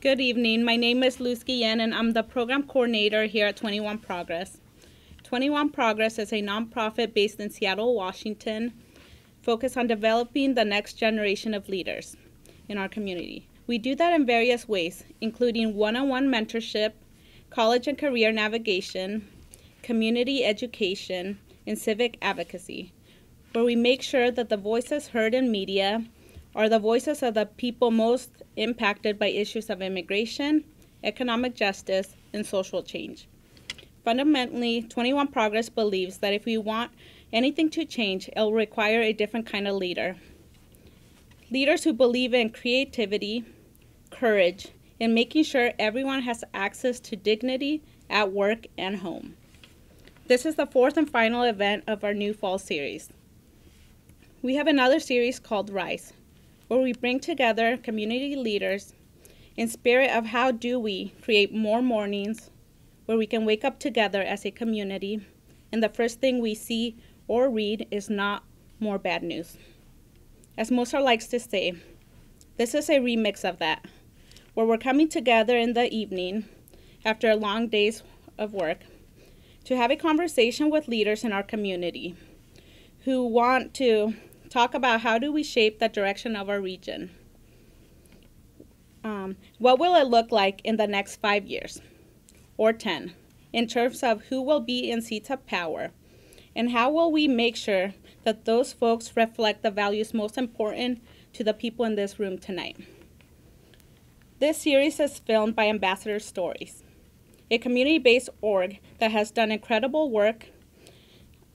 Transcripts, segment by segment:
Good evening. My name is Luz Guillen, and I'm the program coordinator here at 21 Progress. 21 Progress is a nonprofit based in Seattle, Washington, focused on developing the next generation of leaders in our community. We do that in various ways, including one-on-one mentorship, college and career navigation, community education, and civic advocacy, where we make sure that the voices heard in media are the voices of the people most impacted by issues of immigration, economic justice, and social change. Fundamentally, 21 Progress believes that if we want anything to change, it will require a different kind of leader. Leaders who believe in creativity, courage, and making sure everyone has access to dignity at work and home. This is the fourth and final event of our new fall series. We have another series called Rise, where we bring together community leaders in spirit of how do we create more mornings where we can wake up together as a community, and the first thing we see or read is not more bad news. As Mozart likes to say, this is a remix of that, where we're coming together in the evening after a long day's of work to have a conversation with leaders in our community who want to talk about how do we shape the direction of our region. What will it look like in the next 5 years or 10 in terms of who will be in seats of power, and how will we make sure that those folks reflect the values most important to the people in this room tonight. This series is filmed by Ambassador Stories, a community-based org that has done incredible work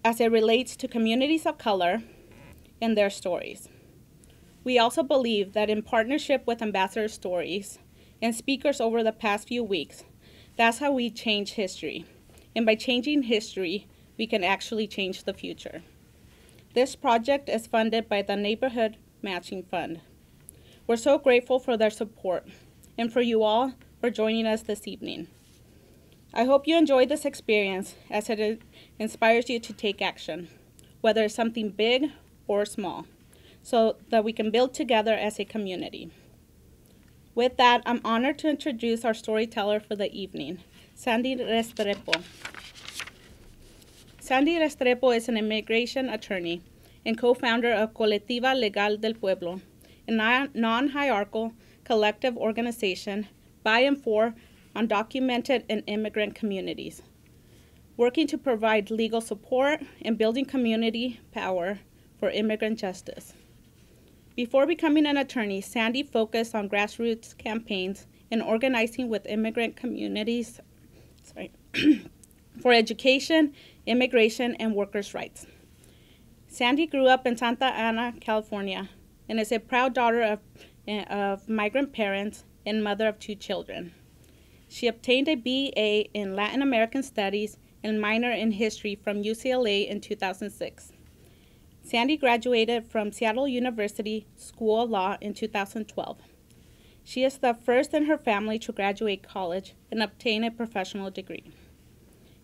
as it relates to communities of color and their stories. We also believe that in partnership with Ambassador Stories and speakers over the past few weeks, that's how we change history. And by changing history, we can actually change the future. This project is funded by the Neighborhood Matching Fund. We're so grateful for their support and for you all for joining us this evening. I hope you enjoyed this experience as it inspires you to take action, whether it's something big or small, so that we can build together as a community. With that, I'm honored to introduce our storyteller for the evening, Sandy Restrepo. Sandy Restrepo is an immigration attorney and co-founder of Colectiva Legal del Pueblo, a non-hierarchical collective organization by and for undocumented and immigrant communities, working to provide legal support and building community power for immigrant justice. Before becoming an attorney, Sandy focused on grassroots campaigns and organizing with immigrant communities for education, immigration, and workers' rights. Sandy grew up in Santa Ana, California, and is a proud daughter of migrant parents and mother of 2 children. She obtained a BA in Latin American Studies and minor in History from UCLA in 2006. Sandy graduated from Seattle University School of Law in 2012. She is the first in her family to graduate college and obtain a professional degree.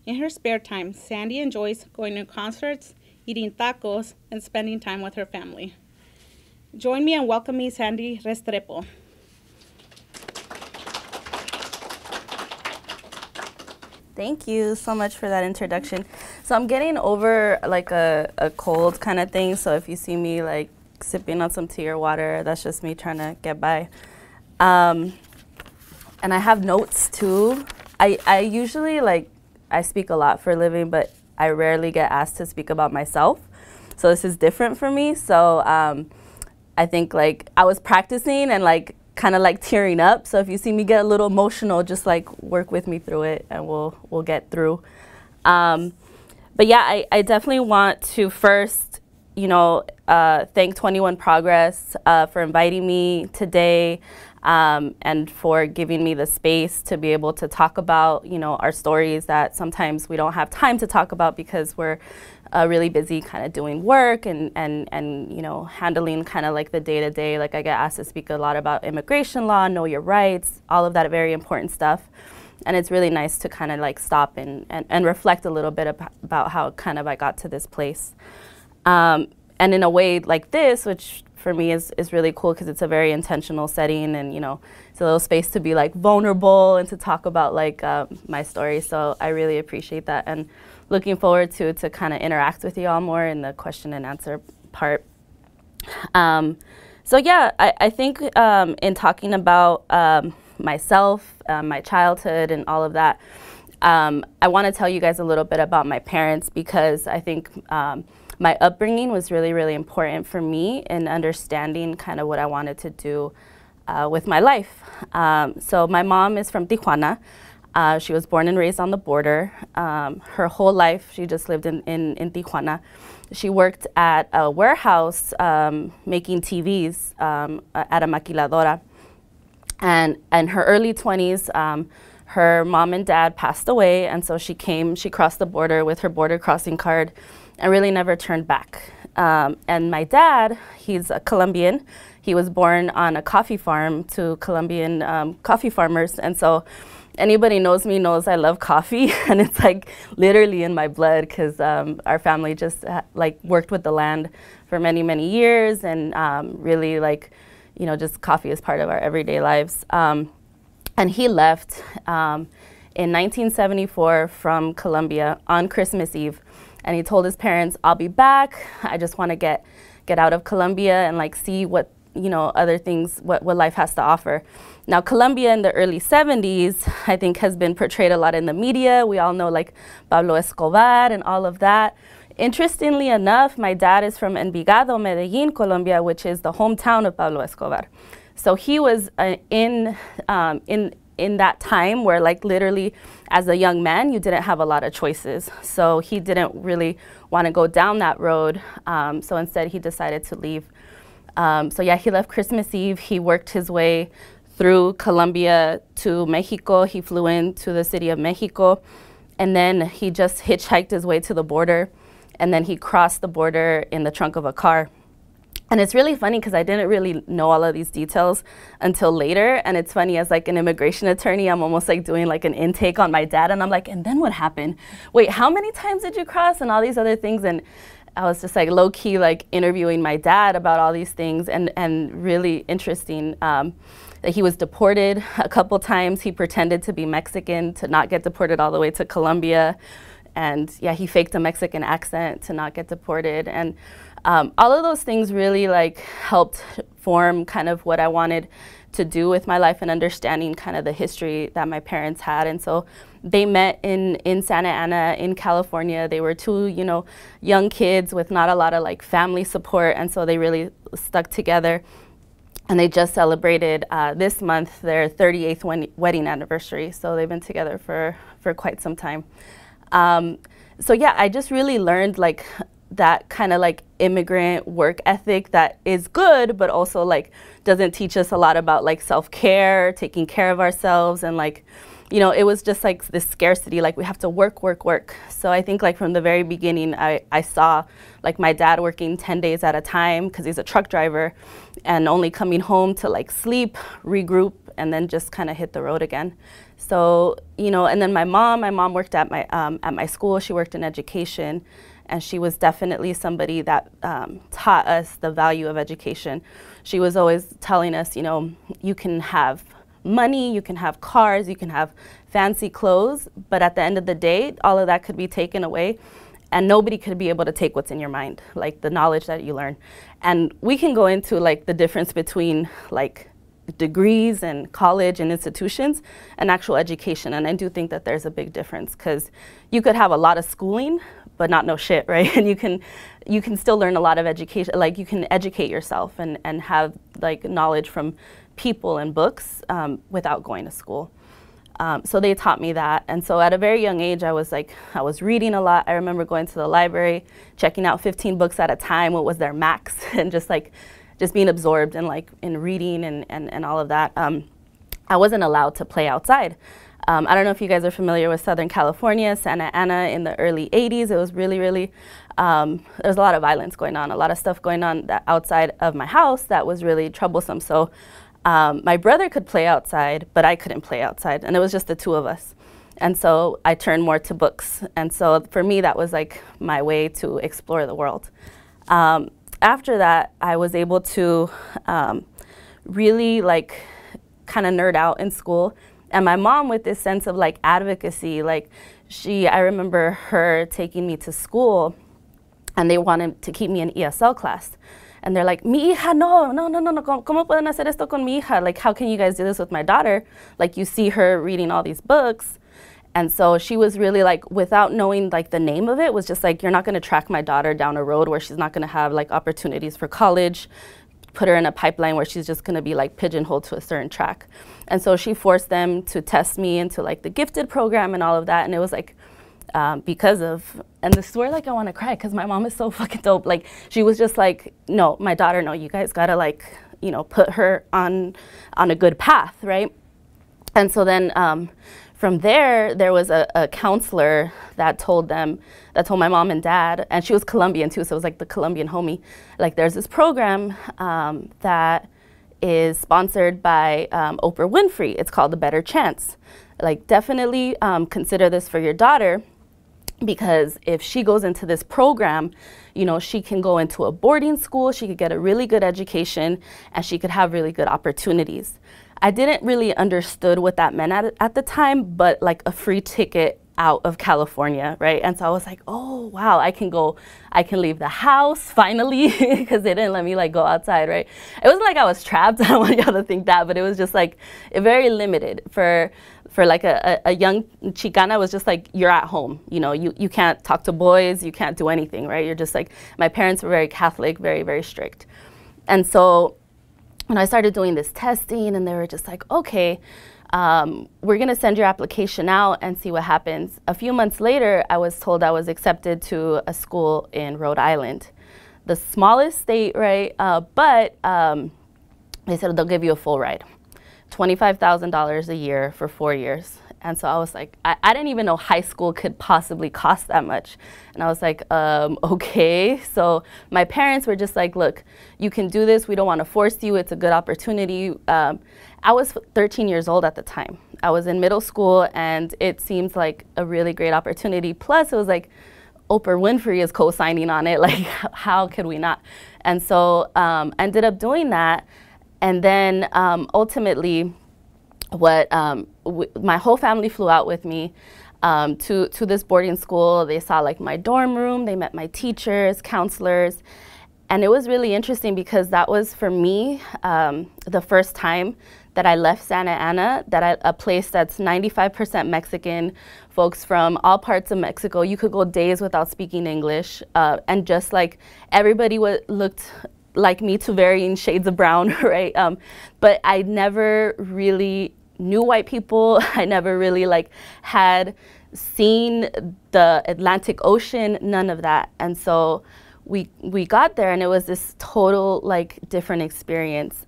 In her spare time, Sandy enjoys going to concerts, eating tacos, and spending time with her family. Join me in welcoming Sandy Restrepo. Thank you so much for that introduction. So I'm getting over like a cold kind of thing, so if you see me like sipping on some tea or water, that's just me trying to get by. And I have notes too. I usually I speak a lot for a living, but I rarely get asked to speak about myself. So this is different for me. So I think I was practicing and kind of tearing up. So if you see me get a little emotional, just work with me through it and we'll get through. But yeah, I definitely want to first, thank 21 Progress for inviting me today and for giving me the space to be able to talk about, our stories that sometimes we don't have time to talk about because we're really busy kind of doing work and handling kind of the day-to-day. I get asked to speak a lot about immigration law, know your rights, all of that very important stuff. And it's really nice to kind of stop and reflect a little bit about how kind of I got to this place. And in a way like this, which for me is really cool because it's a very intentional setting, and it's a little space to be like vulnerable and to talk about like my story. So I really appreciate that, and looking forward to kind of interact with you all more in the question and answer part. So yeah, I think in talking about myself, my childhood, and all of that, I want to tell you guys a little bit about my parents, because I think my upbringing was really, really important for me in understanding kind of what I wanted to do with my life. So my mom is from Tijuana. She was born and raised on the border. Her whole life, she just lived in Tijuana. She worked at a warehouse making TVs at a maquiladora. And in her early 20s, her mom and dad passed away, and so she crossed the border with her border crossing card and really never turned back. And my dad, he's a Colombian. He was born on a coffee farm to Colombian coffee farmers, and so anybody knows me knows I love coffee, and it's like literally in my blood, because our family just like worked with the land for many, many years, and really like, just coffee is part of our everyday lives. And he left in 1974 from Colombia on Christmas Eve, and he told his parents, "I'll be back. I just want to get out of Colombia and like see what other things, what life has to offer." Now, Colombia in the early 70s, I think, has been portrayed a lot in the media. We all know like Pablo Escobar and all of that. Interestingly enough, my dad is from Envigado, Medellin, Colombia, which is the hometown of Pablo Escobar. So he was in that time where like literally as a young man, you didn't have a lot of choices. So he didn't really want to go down that road. So instead he decided to leave. So yeah, he left Christmas Eve. He worked his way through Colombia to Mexico. He flew into the city of Mexico, and then he just hitchhiked his way to the border, and then he crossed the border in the trunk of a car. And it's really funny because I didn't really know all of these details until later. And it's funny, as like an immigration attorney, I'm almost like doing like an intake on my dad, and I'm like, and then what happened? Wait, how many times did you cross? And all these other things. And I was just like low key like interviewing my dad about all these things, and really interesting that he was deported a couple times. He pretended to be Mexican to not get deported all the way to Colombia. And yeah, he faked a Mexican accent to not get deported. And all of those things really like helped form kind of what I wanted to do with my life, and understanding kind of the history that my parents had. And so they met in Santa Ana in California. They were two, young kids with not a lot of like family support, and so they really stuck together. And they just celebrated this month their 38th wedding anniversary. So they've been together for quite some time. So yeah, I just really learned like that kind of like immigrant work ethic that is good, but also like doesn't teach us a lot about like self-care, taking care of ourselves, and like, it was just like this scarcity, like we have to work. So I think like from the very beginning, I saw like my dad working 10 days at a time because he's a truck driver, and only coming home to like sleep, regroup, and then just kind of hit the road again. So, and then my mom worked at my school. She worked in education, and she was definitely somebody that taught us the value of education. She was always telling us, you can have money, you can have cars, you can have fancy clothes, but at the end of the day, all of that could be taken away, and nobody could be able to take what's in your mind, like the knowledge that you learn. And we can go into like the difference between like degrees and college and institutions and actual education. And I do think that there's a big difference, because you could have a lot of schooling but not know shit, right? And you can still learn a lot of education, like you can educate yourself and have like knowledge from people and books without going to school. So they taught me that. And so at a very young age, I was reading a lot. I remember going to the library, checking out 15 books at a time, what was their max, and just being absorbed in reading and all of that. I wasn't allowed to play outside. I don't know if you guys are familiar with Southern California, Santa Ana in the early 80s. It was really, really, there was a lot of violence going on, a lot of stuff going on outside of my house that was really troublesome. So my brother could play outside, but I couldn't play outside, and it was just the two of us. And so I turned more to books. And so for me, that was like my way to explore the world. after that, I was able to really like kind of nerd out in school. And my mom, with this sense of like advocacy, like I remember her taking me to school and they wanted to keep me in ESL class. And they're like, mi hija, no, ¿cómo pueden hacer esto con mi hija? Like, how can you guys do this with my daughter? Like, you see her reading all these books. And so she was really like, without knowing like the name of it, was just like, you're not gonna track my daughter down a road where she's not gonna have like opportunities for college, put her in a pipeline where she's just gonna be like pigeonholed to a certain track. And so she forced them to test me into like the gifted program and all of that. And it was like, because of, and this is where like I want to cry because my mom is so fucking dope. Like she was just like, no, my daughter, no, you guys gotta like, you know, put her on a good path, right? And so then from there was a counselor that told my mom and dad, and she was Colombian too, so it was like the Colombian homie, like there's this program that is sponsored by Oprah Winfrey. It's called The Better Chance. Like definitely consider this for your daughter, because if she goes into this program, you know, she can go into a boarding school, she could get a really good education, and she could have really good opportunities. I didn't really understood what that meant at the time, but like a free ticket out of California, right? And so I was like, oh, wow, I can leave the house finally, because they didn't let me like go outside, right? It wasn't like I was trapped, I don't want y'all to think that, but it was just like very limited for like a young Chicana. Was just like, you're at home, you know, you can't talk to boys, you can't do anything, right? You're just like, my parents were very Catholic, very, very strict. And so when I started doing this testing, and they were just like, okay, we're gonna send your application out and see what happens. A few months later, I was told I was accepted to a school in Rhode Island, the smallest state, right? But they said they'll give you a full ride, $25,000 a year for 4 years. And so I was like, I didn't even know high school could possibly cost that much. And I was like, okay. So my parents were just like, look, you can do this. We don't want to force you. It's a good opportunity. I was 13 years old at the time. I was in middle school, and it seems like a really great opportunity. Plus, it was like Oprah Winfrey is co-signing on it. Like, how could we not? And so I ended up doing that. And then ultimately, my whole family flew out with me to this boarding school. They saw like my dorm room, they met my teachers, counselors, and it was really interesting because that was for me the first time that I left Santa Ana, a place that's 95% Mexican, folks from all parts of Mexico. You could go days without speaking English, and just like everybody looked like me to varying shades of brown, right? But I never really knew white people. I never really like had seen the Atlantic Ocean, none of that. And so we got there, and it was this total like different experience.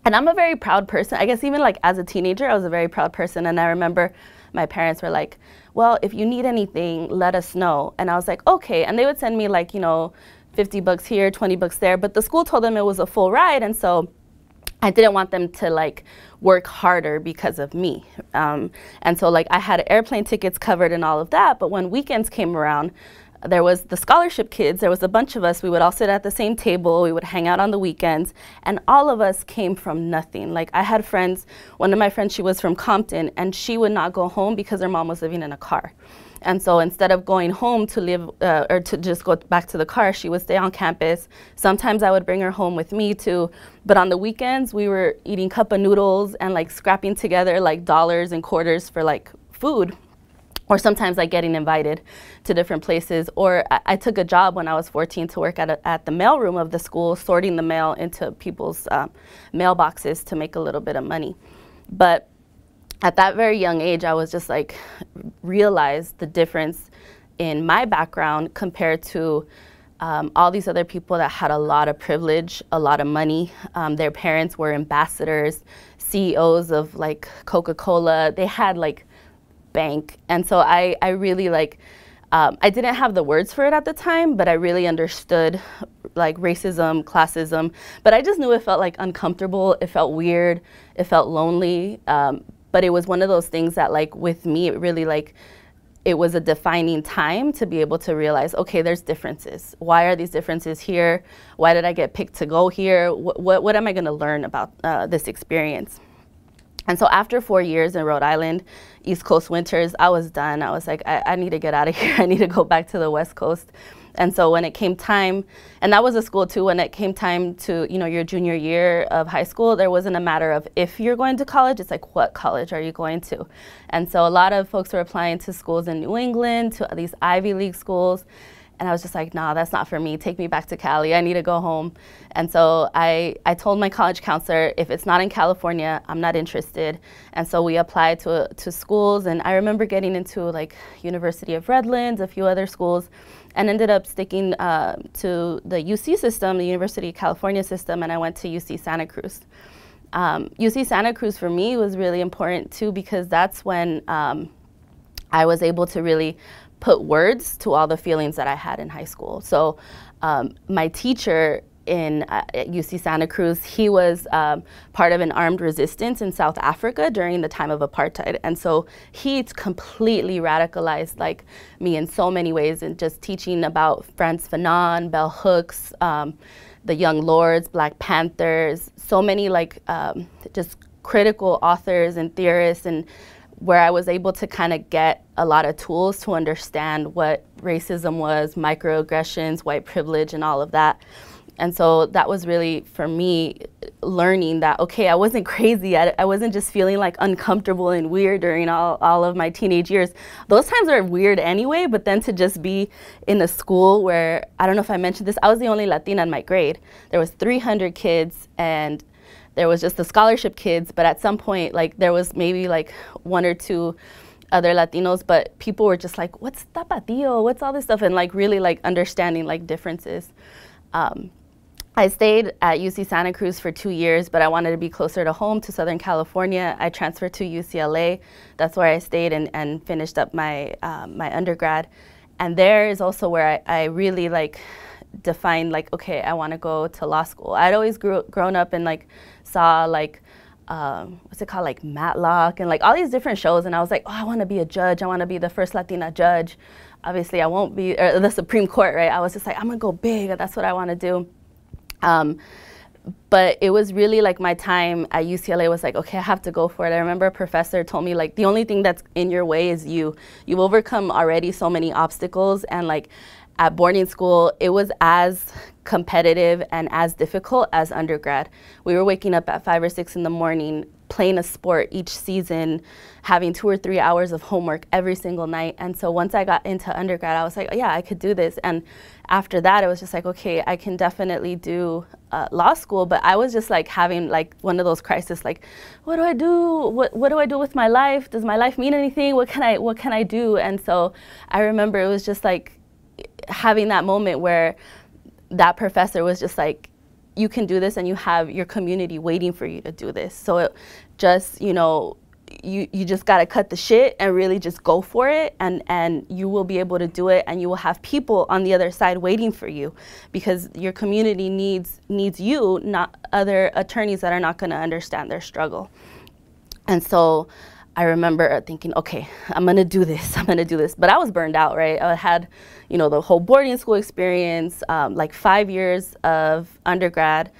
And I'm a very proud person. I guess even like as a teenager, I was a very proud person. And I remember my parents were like, well, if you need anything, let us know. And I was like, okay. And they would send me like, you know, 50 bucks here, 20 bucks there. But the school told them it was a full ride. And so I didn't want them to like work harder because of me. And so like I had airplane tickets covered and all of that. But when weekends came around, there was the scholarship kids. There was a bunch of us. We would all sit at the same table. We would hang out on the weekends. And all of us came from nothing. Like I had friends, one of my friends, she was from Compton, and she would not go home because her mom was living in a car. And so instead of going home to live or to just go back to the car, she would stay on campus. Sometimes I would bring her home with me too. But on the weekends, we were eating cup of noodles and like scrapping together like dollars and quarters for like food. Or sometimes like getting invited to different places. Or I took a job when I was 14 to work at the mailroom of the school, sorting the mail into people's mailboxes to make a little bit of money. But at that very young age, I was just like, realized the difference in my background compared to all these other people that had a lot of privilege, a lot of money. Their parents were ambassadors, CEOs of like Coca-Cola. They had like bank. And so I really like, I didn't have the words for it at the time, but I really understood like racism, classism, but I just knew it felt like uncomfortable. It felt weird. It felt lonely. But it was one of those things that like with me, it really like, it was a defining time to be able to realize, okay, there's differences. Why are these differences here? Why did I get picked to go here? What am I going to learn about this experience? And so after 4 years in Rhode Island, East Coast winters, I was done. I was like, I need to get out of here. I need to go back to the West Coast. And so when it came time, and that was a school too, when it came time to, you know, your junior year of high school, there wasn't a matter of if you're going to college, it's like, what college are you going to? And so a lot of folks were applying to schools in New England, to these Ivy League schools. And I was just like, nah, that's not for me. Take me back to Cali. I need to go home. And so I told my college counselor, if it's not in California, I'm not interested. And so we applied to schools. And I remember getting into like University of Redlands, a few other schools, and ended up sticking to the UC system, the University of California system, and I went to UC Santa Cruz. UC Santa Cruz for me was really important too, because that's when I was able to really put words to all the feelings that I had in high school. So my teacher at UC Santa Cruz, he was part of an armed resistance in South Africa during the time of apartheid. And so he completely radicalized like me in so many ways, and just teaching about Frantz Fanon, Bell Hooks, the Young Lords, Black Panthers, so many like just critical authors and theorists, and where I was able to kind of get a lot of tools to understand what racism was, microaggressions, white privilege, and all of that. And so that was really, for me, learning that, okay, I wasn't crazy. I wasn't just feeling like uncomfortable and weird during all of my teenage years. Those times are weird anyway, but then to just be in a school where, I don't know if I mentioned this, I was the only Latina in my grade. There was 300 kids, and there was just the scholarship kids, but at some point, like, there was maybe like 1 or 2 other Latinos, but people were just like, what's tapatio? What's all this stuff? And like really like understanding like differences. I stayed at UC Santa Cruz for 2 years, but I wanted to be closer to home, to Southern California. I transferred to UCLA. That's where I stayed and finished up my my undergrad. And there is also where I really like defined like, okay, I want to go to law school. I'd always grown up and like saw like what's it called, like Matlock and like all these different shows, and I was like, oh, I want to be a judge. I want to be the first Latina judge. Obviously, I won't be, or the Supreme Court, right? I was just like, I'm gonna go big. That's what I want to do. But it was really like my time at UCLA was like, okay, I have to go for it. I remember a professor told me like, the only thing that's in your way is you. You've overcome already so many obstacles, and like at boarding school, it was as competitive and as difficult as undergrad. We were waking up at 5 or 6 in the morning, playing a sport each season, having 2 or 3 hours of homework every single night. And so once I got into undergrad, I was like, oh, yeah, I could do this. And after that, it was just like, okay, I can definitely do law school. But I was just like having like one of those crises, like, what do I do? What do I do with my life? Does my life mean anything? What can I do? And so I remember it was just like having that moment where that professor was just like, you can do this, and you have your community waiting for you to do this. So it just, you know, you just got to cut the shit and really just go for it, and you will be able to do it, and you will have people on the other side waiting for you, because your community needs you, not other attorneys that are not going to understand their struggle. And so I remember thinking, okay, I'm going to do this. But I was burned out, right? I had, you know, the whole boarding school experience, like 5 years of undergrad.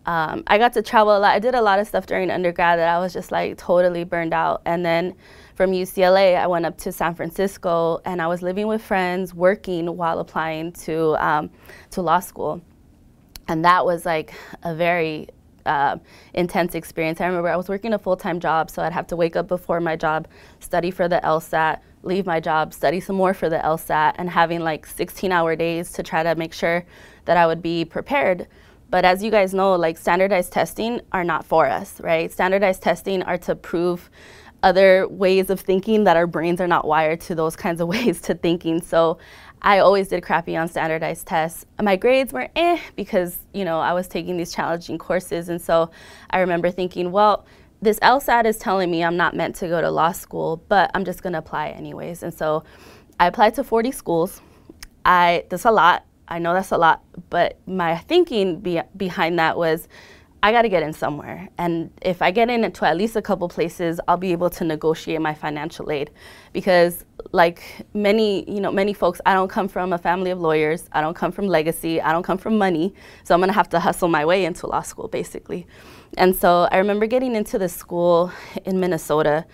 I got to travel a lot. I did a lot of stuff during undergrad that I was just like totally burned out. And then from UCLA, I went up to San Francisco, and I was living with friends, working while applying to law school. And that was like a very intense experience. I remember I was working a full-time job, so I'd have to wake up before my job, study for the LSAT, leave my job, study some more for the LSAT, and having like 16-hour days to try to make sure that I would be prepared. But as you guys know, like standardized testing are not for us, right? Standardized testing are to prove other ways of thinking that our brains are not wired to those kinds of ways to thinking. So I always did crappy on standardized tests. My grades were because, you know, I was taking these challenging courses. And so I remember thinking, well, this LSAT is telling me I'm not meant to go to law school, but I'm just gonna apply anyways. And so I applied to 40 schools. That's a lot. I know that's a lot, but my thinking behind that was I got to get in somewhere. And if I get into at least a couple places, I'll be able to negotiate my financial aid. Because like many folks, I don't come from a family of lawyers. I don't come from legacy. I don't come from money. So I'm going to have to hustle my way into law school, basically. And so I remember getting into the school in Minnesota,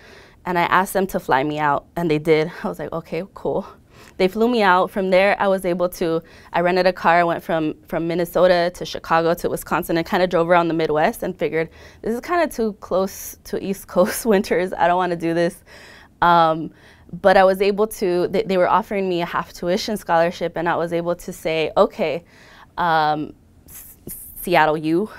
and I asked them to fly me out, and they did. I was like, okay, cool. They flew me out. From there, I rented a car. I went from Minnesota to Chicago to Wisconsin and kind of drove around the Midwest and figured, this is kind of too close to East Coast winters. I don't want to do this. But I was able to, they were offering me a half tuition scholarship, and I was able to say, okay, Seattle U,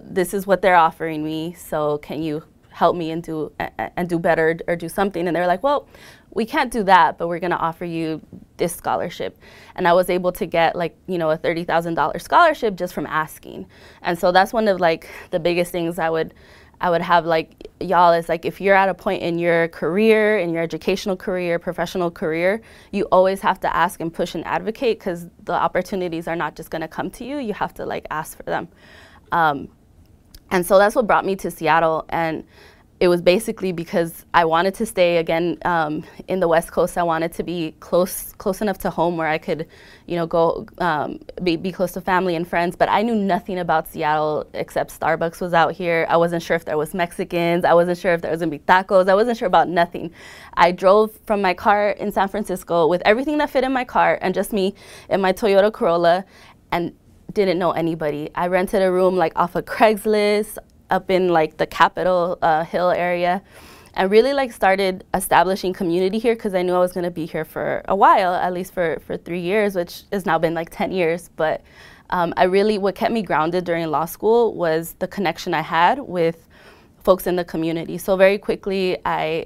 this is what they're offering me, so can you help me and do better or do something? And they were like, well, we can't do that, but we're going to offer you this scholarship. And I was able to get like, a $30,000 scholarship just from asking. And so that's one of like the biggest things I would have like y'all is like, if you're at a point in your career, in your educational career, professional career, you always have to ask and push and advocate, because the opportunities are not just going to come to you. You have to like ask for them. And so that's what brought me to Seattle. And it was basically because I wanted to stay again in the West Coast. I wanted to be close enough to home where I could, go be close to family and friends. But I knew nothing about Seattle except Starbucks was out here. I wasn't sure if there was Mexicans. I wasn't sure if there was gonna be tacos. I wasn't sure about nothing. I drove from my car in San Francisco with everything that fit in my car and just me in my Toyota Corolla, and didn't know anybody. I rented a room like off of Craigslist up in like the Capitol Hill area, and really like started establishing community here, because I knew I was going to be here for a while, at least for 3 years, which has now been like 10 years. But what kept me grounded during law school was the connection I had with folks in the community. So very quickly I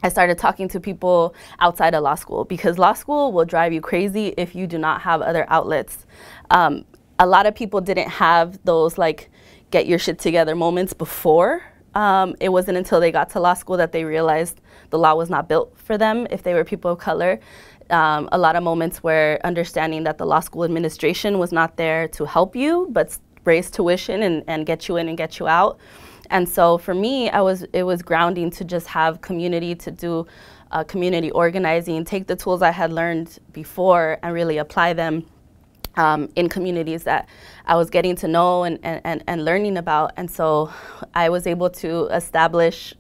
started talking to people outside of law school, because law school will drive you crazy if you do not have other outlets. A lot of people didn't have those like get your shit together moments before. It wasn't until they got to law school that they realized the law was not built for them if they were people of color. A lot of moments where understanding that the law school administration was not there to help you, but raise tuition and get you in and get you out. And so for me, it was grounding to just have community, to do community organizing, take the tools I had learned before and really apply them in communities that I was getting to know and learning about. And so I was able to establish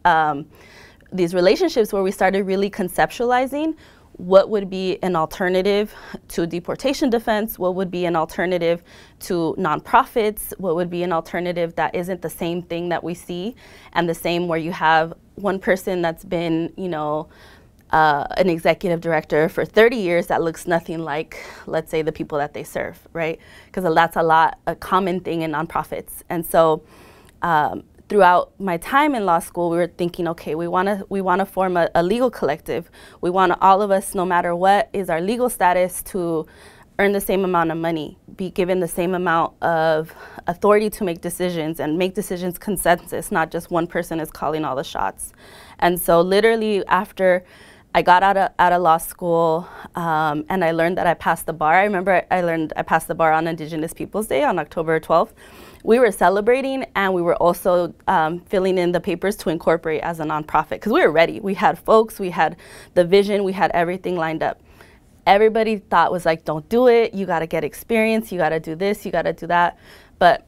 these relationships where we started really conceptualizing what would be an alternative to deportation defense, what would be an alternative to nonprofits, what would be an alternative that isn't the same thing that we see, and the same where you have one person that's been, an executive director for 30 years that looks nothing like, let's say, the people that they serve, right? Because that's a common thing in nonprofits. And so throughout my time in law school, we were thinking, okay, we want to form a legal collective. We want all of us, no matter what is our legal status, to earn the same amount of money, be given the same amount of authority to make decisions, and make decisions consensus, not just one person is calling all the shots. And so literally after I got out of law school and I learned that I passed the bar. I remember I learned I passed the bar on Indigenous Peoples Day on October 12th. We were celebrating, and we were also filling in the papers to incorporate as a nonprofit, because we were ready. We had folks, we had the vision, we had everything lined up. Everybody thought was like, don't do it. You got to get experience. You got to do this. You got to do that. But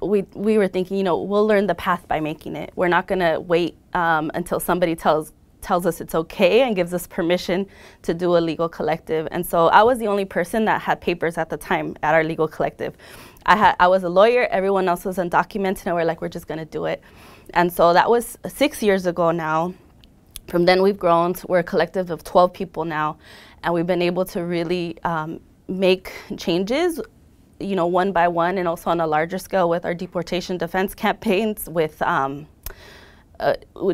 we were thinking, we'll learn the path by making it. We're not going to wait until somebody tells us it's okay and gives us permission to do a legal collective. And so I was the only person that had papers at the time at our legal collective. I was a lawyer, everyone else was undocumented, and we're like, we're just gonna do it. And so that was 6 years ago now. From then we've grown, we're a collective of 12 people now, and we've been able to really make changes, one by one, and also on a larger scale with our deportation defense campaigns, with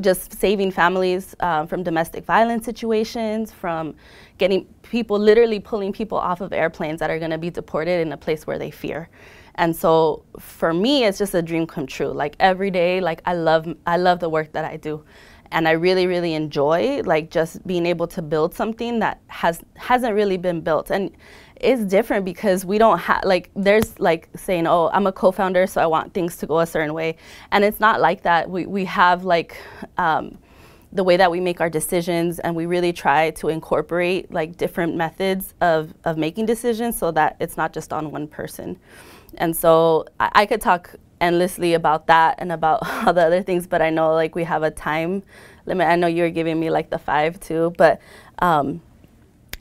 just saving families from domestic violence situations, from getting people, literally pulling people off of airplanes that are going to be deported in a place where they fear. And so for me, it's just a dream come true. Like every day, like I love the work that I do. And I really, really enjoy like just being able to build something that hasn't really been built. And it's different because we don't have, like, there's like saying, oh, I'm a co-founder, so I want things to go a certain way. And it's not like that. We have like the way that we make our decisions, and we really try to incorporate like different methods of making decisions so that it's not just on one person. And so I could talk endlessly about that and about all the other things, but I know like we have a time limit. I know you were giving me like the 5 too, but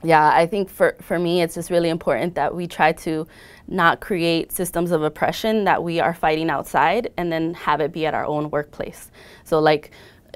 yeah, I think for me, it's just really important that we try to not create systems of oppression that we are fighting outside and then have it be at our own workplace. So like,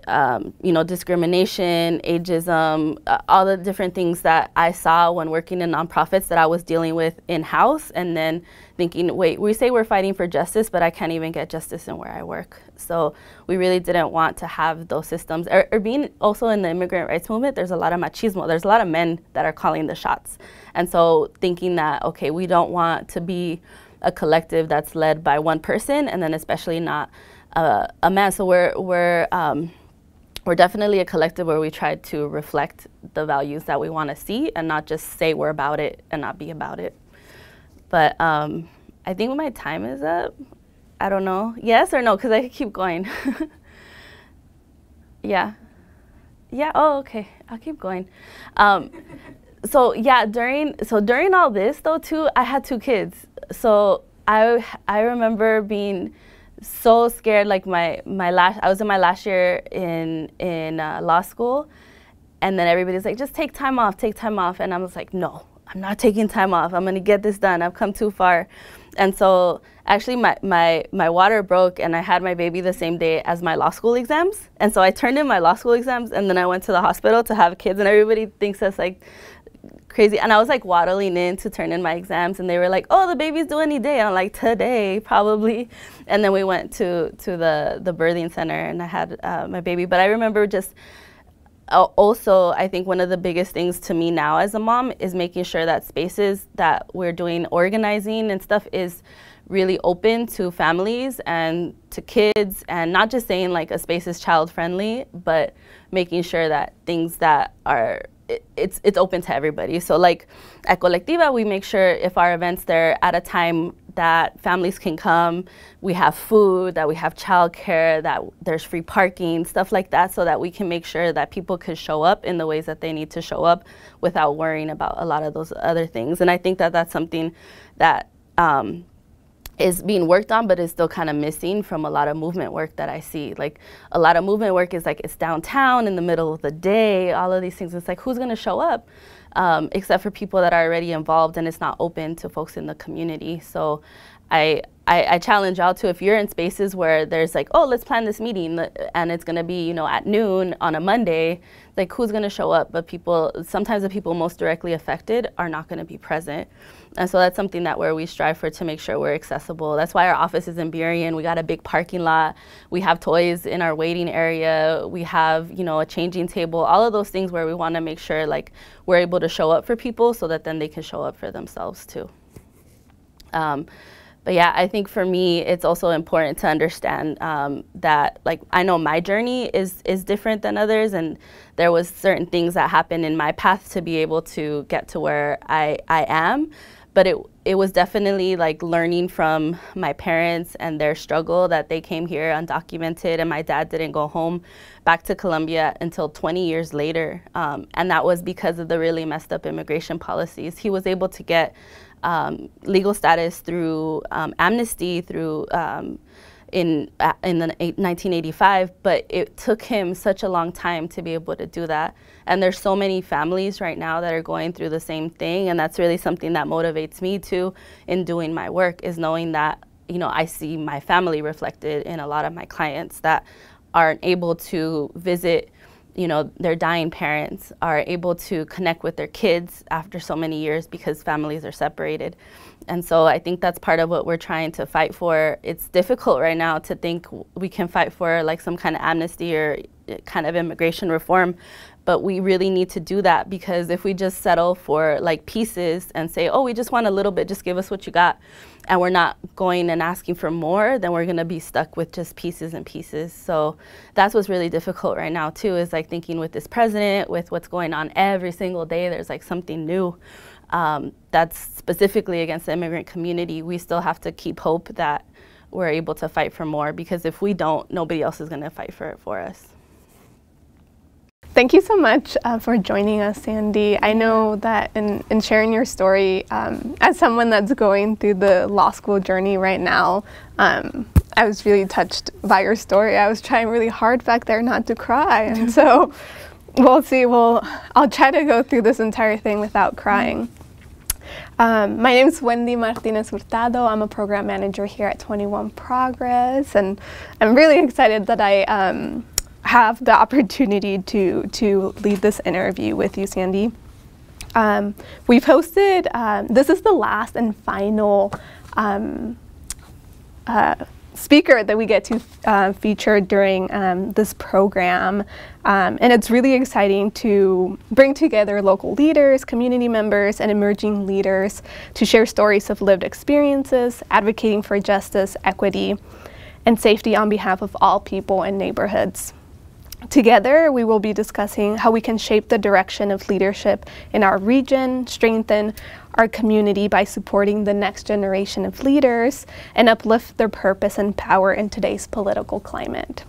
you know, discrimination, ageism, all the different things that I saw when working in nonprofits that I was dealing with in-house, and then thinking, wait, we say we're fighting for justice, but I can't even get justice in where I work. So we really didn't want to have those systems. Or being also in the immigrant rights movement, there's a lot of machismo. There's a lot of men that are calling the shots. And so thinking that, okay, we don't want to be a collective that's led by one person, and then especially not a man. So we're definitely a collective where we try to reflect the values that we want to see and not just say we're about it and not be about it. But I think my time is up. I don't know. Yes or no? Because I could keep going. Yeah. Yeah. Oh, okay. I'll keep going. So yeah, during all this though too, I had 2 kids. So I remember being so scared. Like I was in my last year in law school, and then everybody's like, just take time off, and I was like, no, I'm not taking time off. I'm gonna get this done. I've come too far. And so actually my water broke, and I had my baby the same day as my law school exams. And so I turned in my law school exams, and then I went to the hospital to have kids, and everybody thinks that's like crazy. And I was like waddling in to turn in my exams, and they were like, oh, the baby's due any day. And I'm like, today, probably. And then we went to the birthing center, and I had my baby. But I remember just also, I think one of the biggest things to me now as a mom is making sure that spaces that we're doing organizing and stuff is really open to families and to kids, and not just saying like a space is child friendly, but making sure that things that are it's open to everybody. So like at Colectiva, we make sure if our events, they're at a time that families can come, we have food, that we have childcare, that there's free parking, stuff like that, so that we can make sure that people could show up in the ways that they need to show up without worrying about a lot of those other things. And I think that that's something that is being worked on, but is still kind of missing from a lot of movement work that I see. Like a lot of movement work is like, it's downtown in the middle of the day, all of these things. It's like, who's gonna show up? Except for people that are already involved, and it's not open to folks in the community. So I challenge y'all to, if you're in spaces where there's like, oh, let's plan this meeting, and it's gonna be, you know, at noon on a Monday, like who's gonna show up? But sometimes the people most directly affected are not gonna be present. And so that's something that where we strive for, to make sure we're accessible. That's why our office is in Burien. We got a big parking lot. We have toys in our waiting area. We have, you know, a changing table, all of those things where we wanna make sure like we're able to show up for people so that then they can show up for themselves too. But yeah, I think for me, it's also important to understand that, like, I know my journey is different than others, and there was certain things that happened in my path to be able to get to where I am. But it was definitely like learning from my parents and their struggle, that they came here undocumented, and my dad didn't go home back to Colombia until 20 years later. And that was because of the really messed up immigration policies. He was able to get legal status through amnesty, through in 1985, but it took him such a long time to be able to do that. And there's so many families right now that are going through the same thing, and that's really something that motivates me too in doing my work, is knowing that, you know, I see my family reflected in a lot of my clients that aren't able to visit, you know, their dying parents, are able to connect with their kids after so many years because families are separated. And so I think that's part of what we're trying to fight for. It's difficult right now to think we can fight for like some kind of amnesty or kind of immigration reform. But we really need to do that, because if we just settle for like pieces and say, oh, we just want a little bit, just give us what you got, and we're not going and asking for more, then we're going to be stuck with just pieces and pieces. So that's what's really difficult right now too, is like thinking with this president, with what's going on every single day, there's like something new that's specifically against the immigrant community. We still have to keep hope that we're able to fight for more, because if we don't, nobody else is going to fight for it for us. Thank you so much for joining us, Sandy. I know that in sharing your story, as someone that's going through the law school journey right now, I was really touched by your story. I was trying really hard back there not to cry, and so we'll see. I'll try to go through this entire thing without crying. My name is Wendy Martinez Hurtado. I'm a program manager here at 21 Progress, and I'm really excited that I have the opportunity to lead this interview with you, Sandy. We've hosted, this is the last and final speaker that we get to feature during this program. And it's really exciting to bring together local leaders, community members, and emerging leaders to share stories of lived experiences, advocating for justice, equity, and safety on behalf of all people and neighborhoods. Together, we will be discussing how we can shape the direction of leadership in our region, strengthen our community by supporting the next generation of leaders, and uplift their purpose and power in today's political climate.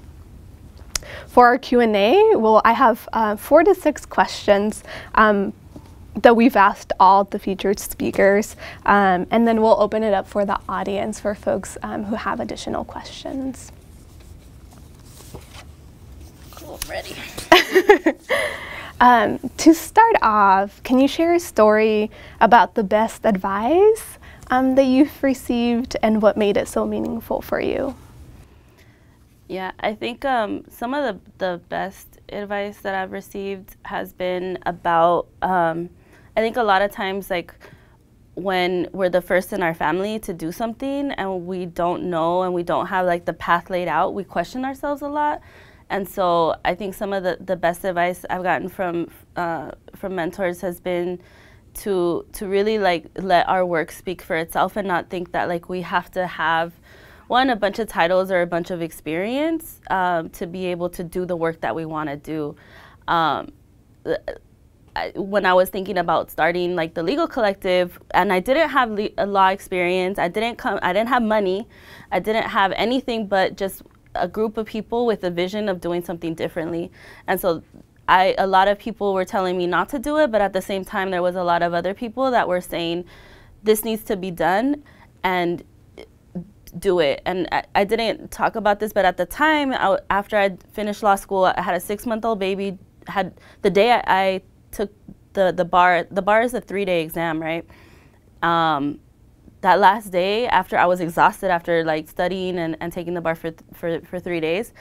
For our Q&A, I have 4 to 6 questions that we've asked all the featured speakers, and then we'll open it up for the audience for folks who have additional questions. Ready. To start off, can you share a story about the best advice that you've received and what made it so meaningful for you? Yeah, I think some of the best advice that I've received has been about, I think a lot of times, like, when we're the first in our family to do something and we don't know and we don't have like the path laid out, we question ourselves a lot. And so I think some of the best advice I've gotten from mentors has been to really like let our work speak for itself and not think that like we have to have a bunch of titles or a bunch of experience to be able to do the work that we want to do. When I was thinking about starting like the legal collective, and I didn't have a law experience, I didn't have money, I didn't have anything but just a group of people with a vision of doing something differently. And so a lot of people were telling me not to do it, but at the same time there was a lot of other people that were saying this needs to be done and do it. And I didn't talk about this, but at the time, after I finished law school, I had a 6-month-old baby. The day I took the bar is a 3-day exam, right? That last day, after I was exhausted after like studying and taking the bar for 3 days,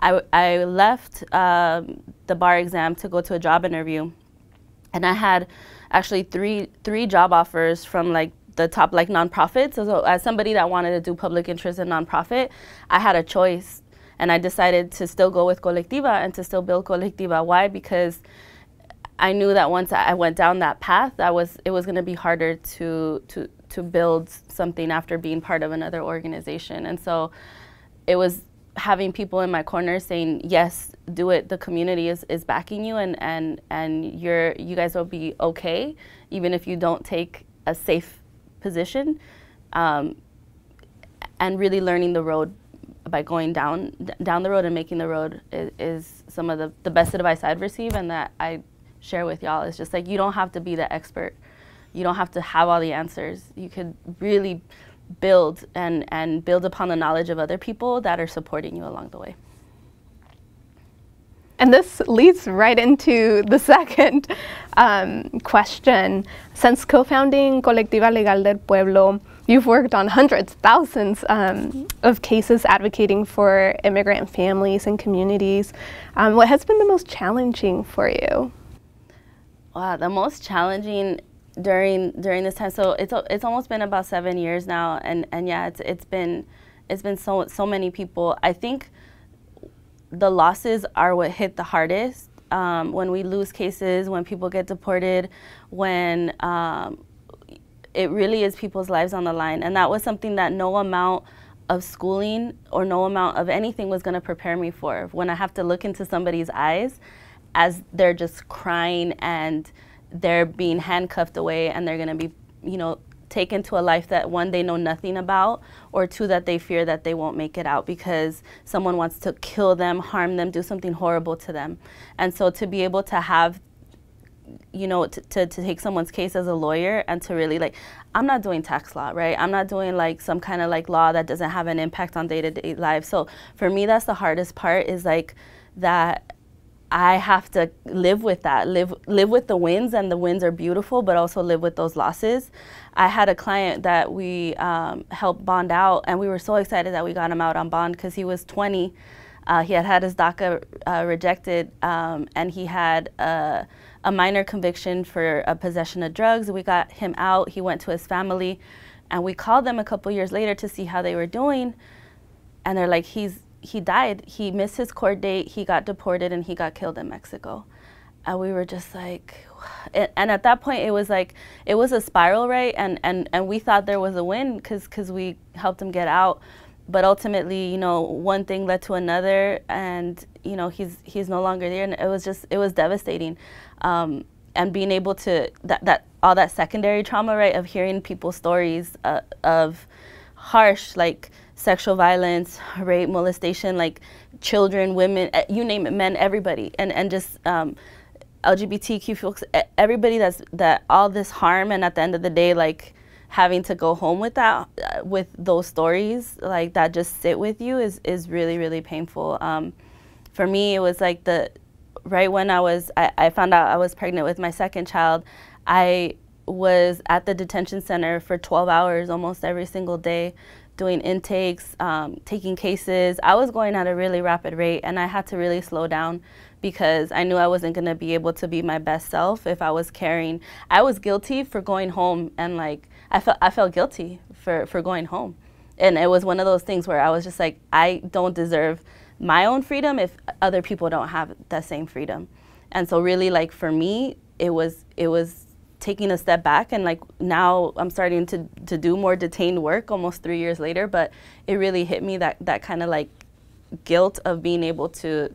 I left the bar exam to go to a job interview, and I had actually three job offers from like the top like nonprofits. So as somebody that wanted to do public interest in nonprofit, I had a choice, and I decided to still go with Colectiva and to still build Colectiva. Why? Because I knew that once I went down that path, it was going to be harder to build something after being part of another organization. And so it was having people in my corner saying, yes, do it. The community is backing you, and you guys will be okay, even if you don't take a safe position, and really learning the road by going down the road and making the road is some of the best advice I'd receive, and that I share with y'all. Is just like, you don't have to be the expert. You don't have to have all the answers. You could really build and build upon the knowledge of other people that are supporting you along the way. And this leads right into the second question. Since co-founding Colectiva Legal del Pueblo, you've worked on hundreds, thousands of cases advocating for immigrant families and communities. What has been the most challenging for you? Wow, the most challenging during this time. So it's almost been about 7 years now, and yeah, it's been so many people. I think the losses are what hit the hardest. When we lose cases, when people get deported, when it really is people's lives on the line. And that was something that no amount of schooling or no amount of anything was going to prepare me for. When I have to look into somebody's eyes as they're just crying and they're being handcuffed away and they're going to be, you know, taken to a life that, one, they know nothing about, or two, that they fear that they won't make it out because someone wants to kill them, harm them, do something horrible to them. And so to be able to have, you know, to take someone's case as a lawyer and to really, like, I'm not doing tax law, right? I'm not doing like some kind of like law that doesn't have an impact on day-to-day life. So for me, that's the hardest part, is like that I have to live with that, live with the wins, and the wins are beautiful, but also live with those losses. I had a client that we helped bond out, and we were so excited that we got him out on bond because he was 20. He had had his DACA rejected, and he had a minor conviction for a possession of drugs. We got him out. He went to his family, and we called them a couple years later to see how they were doing, and they're like, he died. He missed his court date, he got deported, and he got killed in Mexico. And we were just like, and at that point it was like, it was a spiral, right? And we thought there was a win because we helped him get out. But ultimately, you know, one thing led to another, and, you know, he's no longer there, and it was devastating. And being able to, all that secondary trauma, right, of hearing people's stories of harsh, like, sexual violence, rape, molestation, like children, women, you name it, men, everybody, and just LGBTQ folks, everybody that all this harm, and at the end of the day, like, having to go home with that, with those stories, like, that just sit with you is really, really painful. For me, it was like right when I found out I was pregnant with my second child, I was at the detention center for 12 hours almost every single day, doing intakes, taking cases. I was going at a really rapid rate, and I had to really slow down because I knew I wasn't going to be able to be my best self if I was carrying. I was guilty for going home, and like I felt guilty for going home. And it was one of those things where I was just like, I don't deserve my own freedom if other people don't have that same freedom. And so really, like, for me, it was taking a step back, and like now I'm starting to do more detained work almost 3 years later, but it really hit me that kind of like guilt of being able to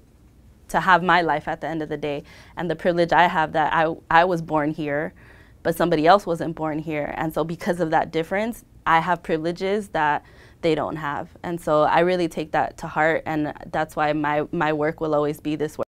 have my life at the end of the day, and the privilege I have that I was born here, but somebody else wasn't born here. And so because of that difference, I have privileges that they don't have. And so I really take that to heart, and that's why my work will always be this work.